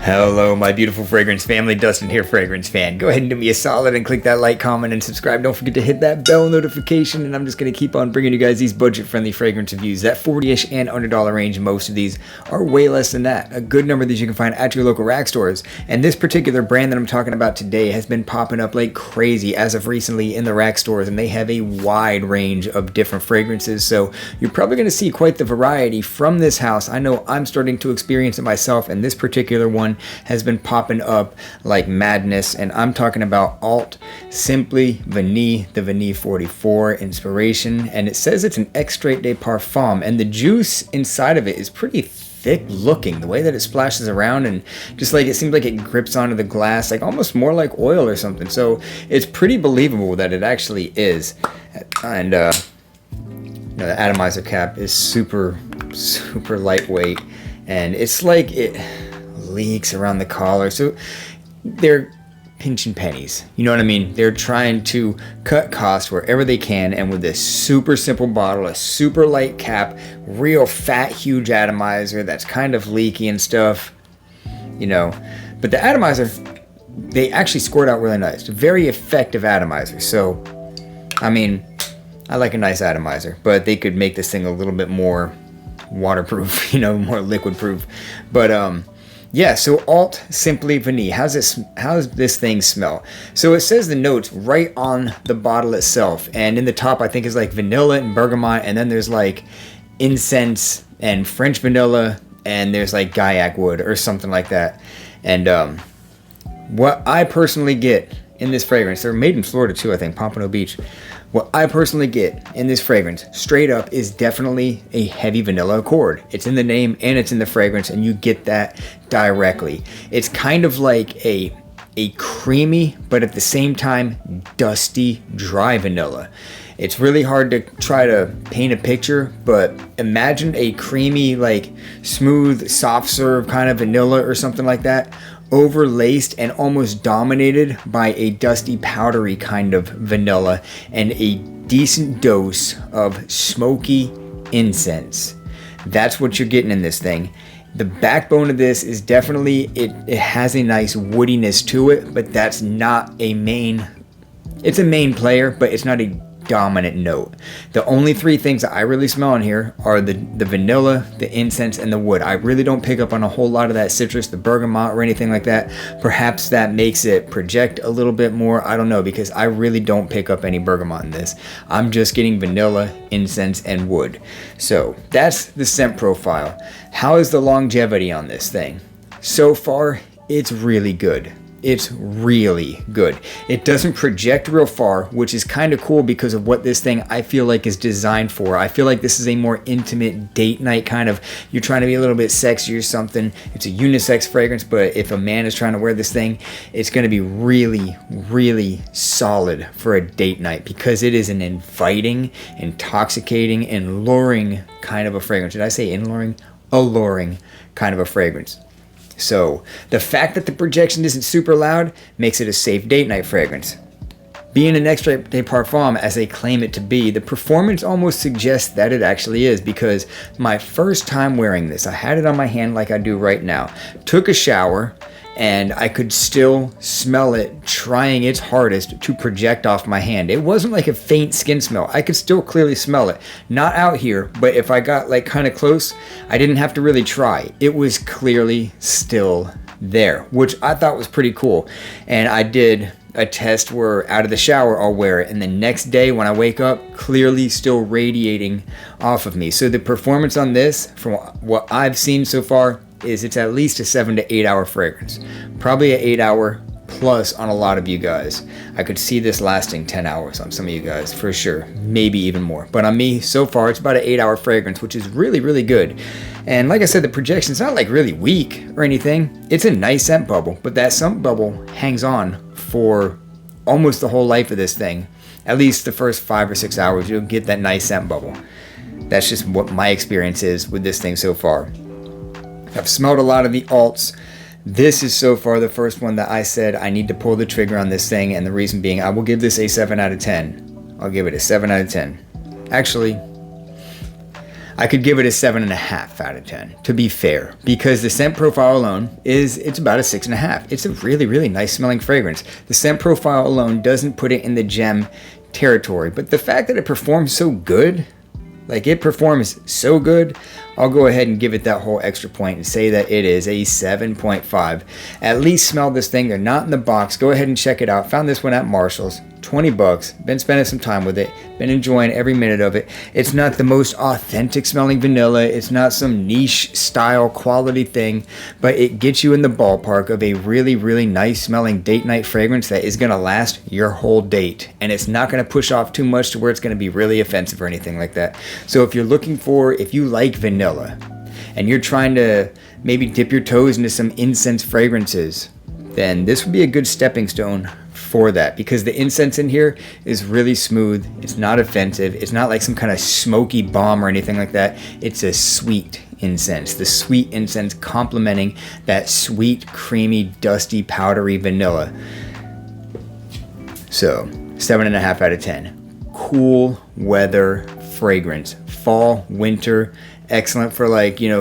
Hello, my beautiful fragrance family. Dustin here, fragrance fan. Go ahead and do me a solid and click that like, comment, and subscribe. Don't forget to hit that bell notification, and I'm just going to keep on bringing you guys these budget-friendly fragrance reviews. That 40-ish and under dollar range, most of these are way less than that. A good number of these you can find at your local rack stores. And this particular brand that I'm talking about today has been popping up like crazy as of recently in the rack stores, and they have a wide range of different fragrances, so you're probably going to see quite the variety from this house. I know I'm starting to experience it myself, and this particular one has been popping up like madness, and I'm talking about Alt Simply Vanille, the Vanille 44 inspiration, and it says it's an extrait de parfum, and the juice inside of it is pretty thick looking. The way that it splashes around, and just like it seems like it grips onto the glass like almost more like oil or something, so it's pretty believable that it actually is. And the atomizer cap is super lightweight, and it's like it leaks around the collar, so they're pinching pennies, you know what I mean? They're trying to cut costs wherever they can, and with this super simple bottle, a super light cap, real fat huge atomizer that's kind of leaky and stuff, you know, but the atomizer, they actually scored out really nice. Very effective atomizer. So I mean, I like a nice atomizer, but they could make this thing a little bit more waterproof, you know, more liquid proof. But yeah, so Alt Simply Vanille. How's this thing smell? So it says the notes right on the bottle itself, and in the top I think is like vanilla and bergamot, and then there's like incense and French vanilla, and there's like gaiac wood or something like that. And what I personally get in this fragrance, they're made in Florida too, I think, Pompano Beach. What I personally get in this fragrance, straight up, is definitely a heavy vanilla accord. It's in the name and it's in the fragrance, and you get that directly. It's kind of like a creamy, but at the same time, dusty, dry vanilla. It's really hard to try to paint a picture, but imagine a creamy, like smooth, soft serve kind of vanilla or something like that, overlaced and almost dominated by a dusty, powdery kind of vanilla and a decent dose of smoky incense. That's what you're getting in this thing. The backbone of this is definitely, it has a nice woodiness to it, but that's not a main, it's a main player, but it's not a dominant note. The only three things that I really smell in here are the vanilla, the incense, and the wood. I really don't pick up on a whole lot of that citrus, the bergamot, or anything like that. Perhaps that makes it project a little bit more. I don't know, because I really don't pick up any bergamot in this. I'm just getting vanilla, incense, and wood. So that's the scent profile. How is the longevity on this thing? So far, it's really good. It's really good. It doesn't project real far, which is kind of cool because of what this thing I feel like is designed for. I feel like this is a more intimate date night kind of, you're trying to be a little bit sexy or something. It's a unisex fragrance, but if a man is trying to wear this thing, it's going to be really solid for a date night because it is an inviting, intoxicating, and luring kind of a fragrance. Did I say alluring? Alluring kind of a fragrance. So the fact that the projection isn't super loud makes it a safe date night fragrance. Being an extrait de parfum as they claim it to be, the performance almost suggests that it actually is, because my first time wearing this, I had it on my hand like I do right now, took a shower, and I could still smell it trying its hardest to project off my hand. It wasn't like a faint skin smell. I could still clearly smell it. Not out here, but if I got like kind of close, I didn't have to really try. It was clearly still there, which I thought was pretty cool. And I did a test where out of the shower I'll wear it, and the next day when I wake up, clearly still radiating off of me. So the performance on this, from what I've seen so far, is it's at least a 7 to 8 hour fragrance. Probably an 8 hour plus on a lot of you guys. I could see this lasting 10 hours on some of you guys for sure, maybe even more. But on me, so far, it's about an 8 hour fragrance, which is really good. And like I said, the projection's not like really weak or anything. It's a nice scent bubble, but that scent bubble hangs on for almost the whole life of this thing. At least the first 5 or 6 hours, you'll get that nice scent bubble. That's just what my experience is with this thing so far. I've smelled a lot of the alts. This is so far the first one that I said I need to pull the trigger on this thing, and the reason being, I will give this a 7 out of 10. I'll give it a 7 out of 10. Actually, I could give it a 7.5 out of 10, to be fair, because the scent profile alone it's about a 6.5. It's a really, really nice smelling fragrance. The scent profile alone doesn't put it in the gem territory, but the fact that it performs so good, like it performs so good, I'll go ahead and give it that whole extra point and say that it is a 7.5. At least smell this thing. They're not in the box. Go ahead and check it out. Found this one at Marshall's. 20 bucks. Been spending some time with it. Been enjoying every minute of it. It's not the most authentic smelling vanilla. It's not some niche style quality thing, but it gets you in the ballpark of a really, really nice smelling date night fragrance that is going to last your whole date. And it's not going to push off too much to where it's going to be really offensive or anything like that. So if you like vanilla and you're trying to maybe dip your toes into some incense fragrances, then this would be a good stepping stone for that, because the incense in here is really smooth. It's not offensive. It's not like some kind of smoky bomb or anything like that. It's a sweet incense. The sweet incense complementing that sweet, creamy, dusty, powdery vanilla. So 7.5 out of 10. Cool weather fragrance. Fall, winter, excellent for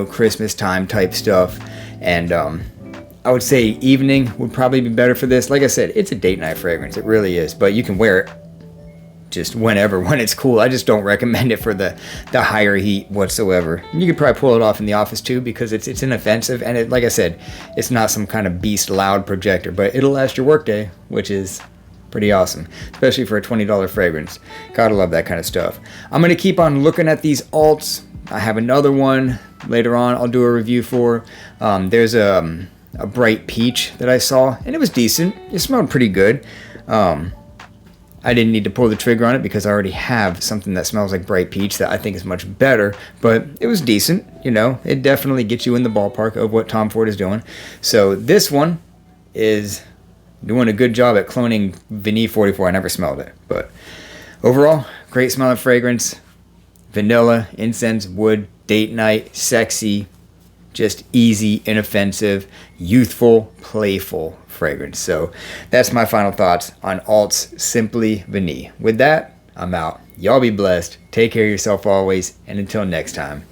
Christmas time type stuff. And I would say evening would probably be better for this. Like I said, it's a date night fragrance. It really is. But you can wear it just whenever, when it's cool. I just don't recommend it for the higher heat whatsoever. You could probably pull it off in the office too, because it's inoffensive. And like I said, it's not some kind of beast loud projector, but it'll last your workday, which is pretty awesome, especially for a $20 fragrance. Gotta love that kind of stuff. I'm going to keep on looking at these alts. I have another one later on I'll do a review for. There's a bright peach that I saw, and it was decent. It smelled pretty good. I didn't need to pull the trigger on it because I already have something that smells like bright peach that I think is much better, but it was decent. It definitely gets you in the ballpark of what Tom Ford is doing. So this one is doing a good job at cloning Vanille 44. I never smelled it, but overall, great smelling fragrance. Vanilla, incense, wood, date night, sexy, just easy, inoffensive, youthful, playful fragrance. So that's my final thoughts on Alt's Simply Vanille. With that, I'm out. Y'all be blessed. Take care of yourself always. And until next time,